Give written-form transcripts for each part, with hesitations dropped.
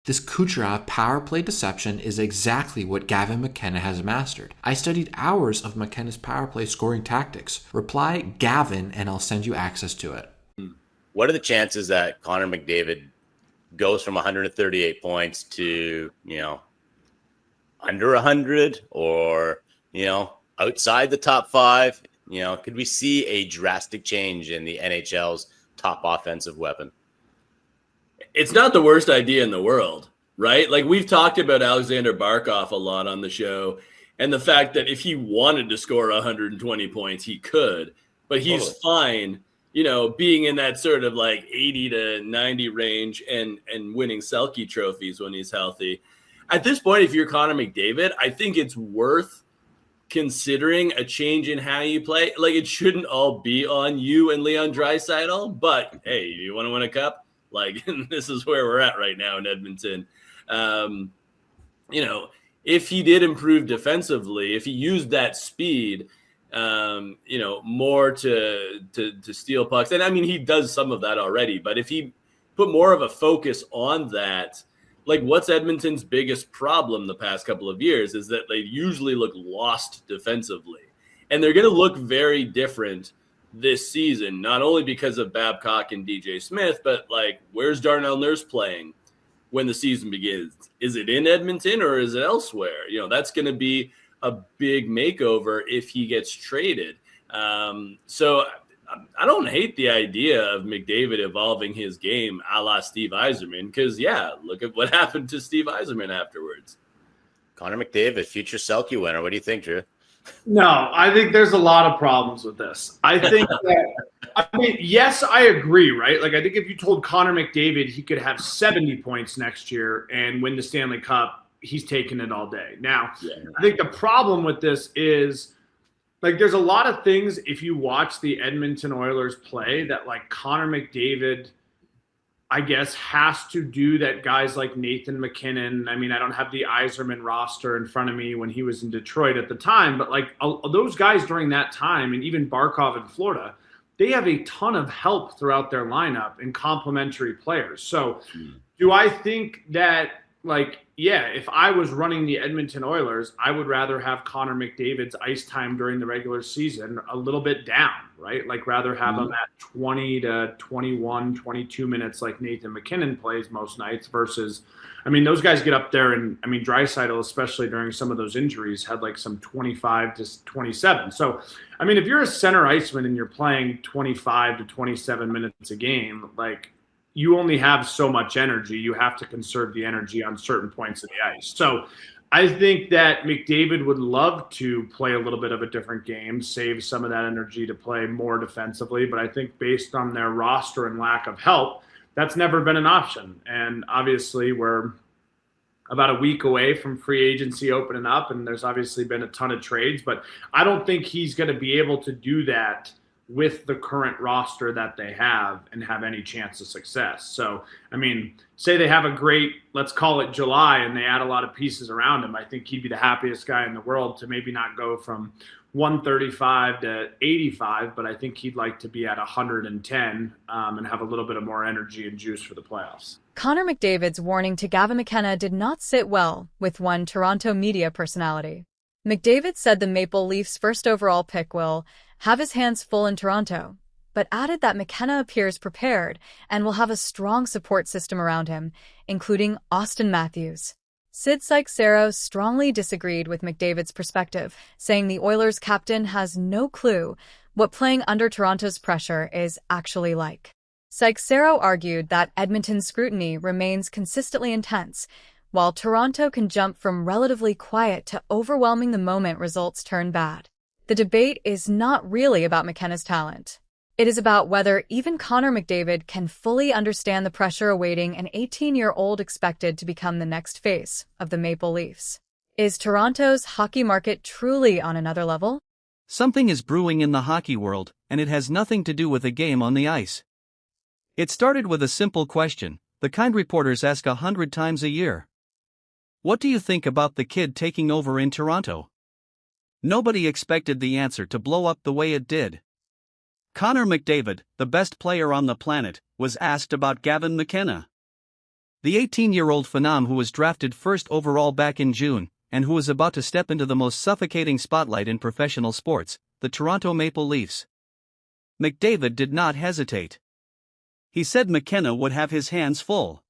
This Kucherov power play deception is exactly what Gavin McKenna has mastered. I studied hours of McKenna's power play scoring tactics. Reply Gavin and I'll send you access to it. What are the chances that Connor McDavid goes from 138 points to, under 100 or, outside the top 5? Could we see a drastic change in the NHL's top offensive weapon? It's not the worst idea in the world, right? Like, we've talked about Alexander Barkov a lot on the show, and the fact that if he wanted to score 120 points, he could, but he's fine, being in that sort of like 80 to 90 range and winning Selke trophies when he's healthy. At this point, if you're Connor McDavid, I think it's worth considering a change in how you play. Like, it shouldn't all be on you and Leon Draisaitl, but hey, you want to win a cup? Like, this is where we're at right now in Edmonton. If he did improve defensively, if he used that speed, more to steal pucks, and I mean, he does some of that already, but if he put more of a focus on that, like, what's Edmonton's biggest problem the past couple of years is that they usually look lost defensively, and they're going to look very different this season, not only because of Babcock and DJ Smith, but like, where's Darnell Nurse playing when the season begins? Is it in Edmonton or is it elsewhere? That's going to be a big makeover if he gets traded. So I don't hate the idea of McDavid evolving his game a la Steve Yzerman, because, look at what happened to Steve Yzerman afterwards. Connor McDavid, future Selke winner. What do you think, Drew? No, I think there's a lot of problems with this. I think yes, I agree, right? Like, I think if you told Connor McDavid he could have 70 points next year and win the Stanley Cup, he's taking it all day. Now, I think the problem with this is, like, there's a lot of things, if you watch the Edmonton Oilers play, that, like, Connor McDavid, I guess, has to do that guys like Nathan McKinnon. I mean, I don't have the Yzerman roster in front of me when he was in Detroit at the time, but like those guys during that time, and even Barkov in Florida, they have a ton of help throughout their lineup and complementary players. So do I think that, like, if I was running the Edmonton Oilers, I would rather have Connor McDavid's ice time during the regular season a little bit down, right? Like, rather have him at 20 to 21, 22 minutes like Nathan McKinnon plays most nights versus, I mean, those guys get up there, and I mean, Draisaitl, especially during some of those injuries, had like some 25 to 27. So, I mean, if you're a center iceman and you're playing 25 to 27 minutes a game, like, you only have so much energy. You have to conserve the energy on certain points of the ice. So I think that McDavid would love to play a little bit of a different game, save some of that energy to play more defensively. But I think based on their roster and lack of help, that's never been an option. And obviously we're about a week away from free agency opening up, and there's obviously been a ton of trades, but I don't think he's going to be able to do that with the current roster that they have and have any chance of success. So, I mean, say they have a great, let's call it July, and they add a lot of pieces around him, I think he'd be the happiest guy in the world to maybe not go from 135 to 85, but I think he'd like to be at 110 and have a little bit of more energy and juice for the playoffs. Connor McDavid's warning to Gavin McKenna did not sit well with one Toronto media personality. McDavid said the Maple Leafs' first overall pick will have his hands full in Toronto, but added that McKenna appears prepared and will have a strong support system around him, including Austin Matthews. Sid Seixeiro strongly disagreed with McDavid's perspective, saying the Oilers' captain has no clue what playing under Toronto's pressure is actually like. Seixeiro argued that Edmonton's scrutiny remains consistently intense, while Toronto can jump from relatively quiet to overwhelming the moment results turn bad. The debate is not really about McKenna's talent. It is about whether even Connor McDavid can fully understand the pressure awaiting an 18-year-old expected to become the next face of the Maple Leafs. Is Toronto's hockey market truly on another level? Something is brewing in the hockey world, and it has nothing to do with a game on the ice. It started with a simple question, the kind reporters ask 100 times a year. What do you think about the kid taking over in Toronto? Nobody expected the answer to blow up the way it did. Connor McDavid, the best player on the planet, was asked about Gavin McKenna. The 18-year-old phenom who was drafted first overall back in June, and who was about to step into the most suffocating spotlight in professional sports, the Toronto Maple Leafs. McDavid did not hesitate. He said McKenna would have his hands full.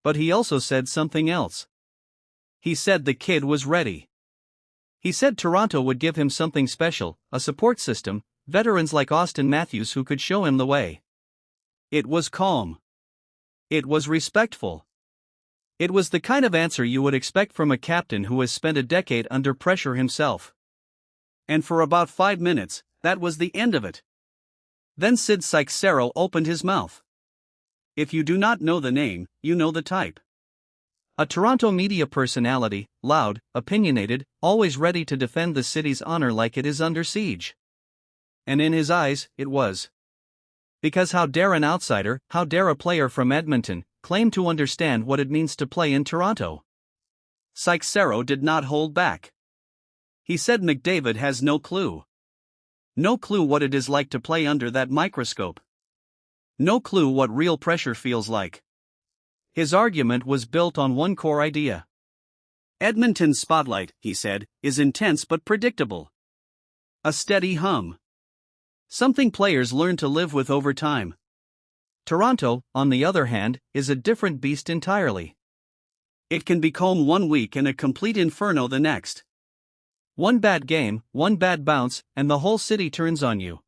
But he also said something else. He said the kid was ready. He said Toronto would give him something special, a support system, veterans like Austin Matthews who could show him the way. It was calm. It was respectful. It was the kind of answer you would expect from a captain who has spent a decade under pressure himself. And for about 5 minutes, that was the end of it. Then Sid Seixeiro opened his mouth. If you do not know the name, you know the type. A Toronto media personality, loud, opinionated, always ready to defend the city's honor like it is under siege. And in his eyes, it was. Because how dare an outsider, how dare a player from Edmonton, claim to understand what it means to play in Toronto? Seixeiro did not hold back. He said McDavid has no clue. No clue what it is like to play under that microscope. No clue what real pressure feels like. His argument was built on one core idea. Edmonton's spotlight, he said, is intense but predictable. A steady hum. Something players learn to live with over time. Toronto, on the other hand, is a different beast entirely. It can be calm one week and a complete inferno the next. One bad game, one bad bounce, and the whole city turns on you.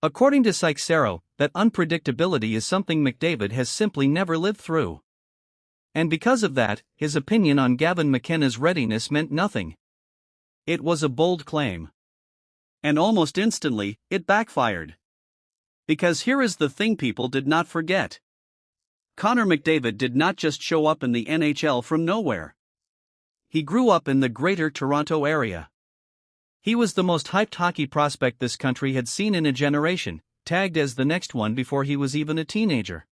According to Seixeiro, that unpredictability is something McDavid has simply never lived through. And because of that, his opinion on Gavin McKenna's readiness meant nothing. It was a bold claim. And almost instantly, it backfired. Because here is the thing people did not forget. Connor McDavid did not just show up in the NHL from nowhere. He grew up in the Greater Toronto area. He was the most hyped hockey prospect this country had seen in a generation, tagged as the next one before he was even a teenager.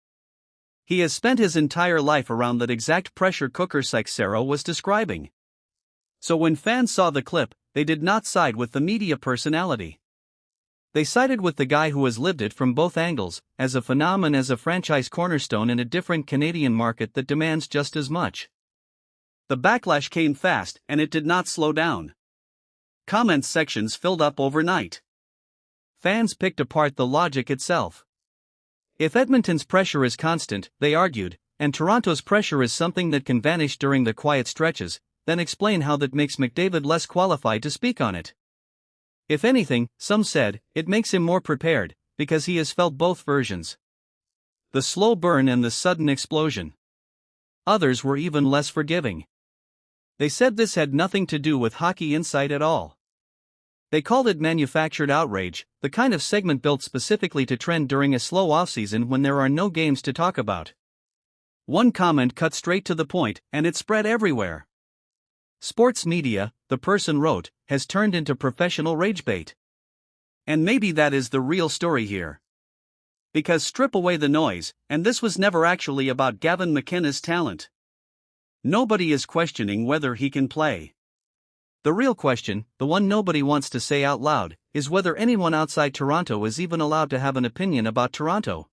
He has spent his entire life around that exact pressure cooker Seixeiro was describing. So when fans saw the clip, they did not side with the media personality. They sided with the guy who has lived it from both angles, as a phenom and as a franchise cornerstone in a different Canadian market that demands just as much. The backlash came fast, and it did not slow down. Comment sections filled up overnight. Fans picked apart the logic itself. If Edmonton's pressure is constant, they argued, and Toronto's pressure is something that can vanish during the quiet stretches, then explain how that makes McDavid less qualified to speak on it. If anything, some said, it makes him more prepared, because he has felt both versions. The slow burn and the sudden explosion. Others were even less forgiving. They said this had nothing to do with hockey insight at all. They called it manufactured outrage, the kind of segment built specifically to trend during a slow offseason when there are no games to talk about. One comment cut straight to the point, and it spread everywhere. Sports media, the person wrote, has turned into professional rage bait. And maybe that is the real story here. Because strip away the noise, and this was never actually about Gavin McKenna's talent. Nobody is questioning whether he can play. The real question, the one nobody wants to say out loud, is whether anyone outside Toronto is even allowed to have an opinion about Toronto.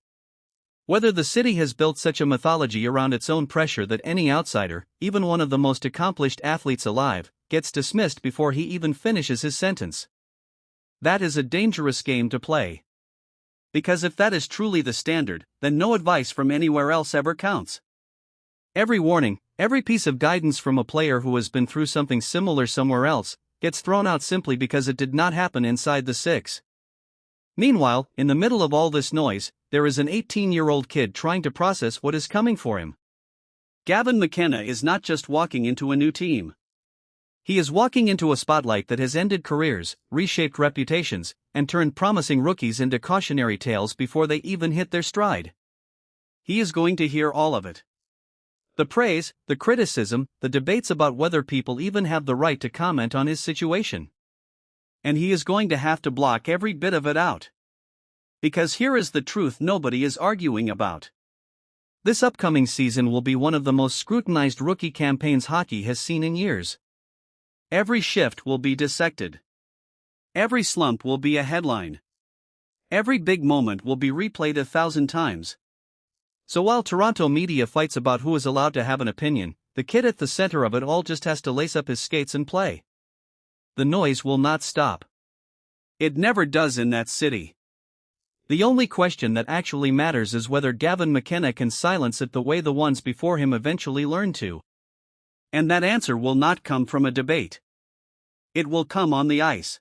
Whether the city has built such a mythology around its own pressure that any outsider, even one of the most accomplished athletes alive, gets dismissed before he even finishes his sentence. That is a dangerous game to play. Because if that is truly the standard, then no advice from anywhere else ever counts. Every warning, every piece of guidance from a player who has been through something similar somewhere else, gets thrown out simply because it did not happen inside the six. Meanwhile, in the middle of all this noise, there is an 18-year-old kid trying to process what is coming for him. Gavin McKenna is not just walking into a new team. He is walking into a spotlight that has ended careers, reshaped reputations, and turned promising rookies into cautionary tales before they even hit their stride. He is going to hear all of it. The praise, the criticism, the debates about whether people even have the right to comment on his situation. And he is going to have to block every bit of it out. Because here is the truth nobody is arguing about. This upcoming season will be one of the most scrutinized rookie campaigns hockey has seen in years. Every shift will be dissected. Every slump will be a headline. Every big moment will be replayed 1,000 times. So while Toronto media fights about who is allowed to have an opinion, the kid at the center of it all just has to lace up his skates and play. The noise will not stop. It never does in that city. The only question that actually matters is whether Gavin McKenna can silence it the way the ones before him eventually learned to. And that answer will not come from a debate. It will come on the ice.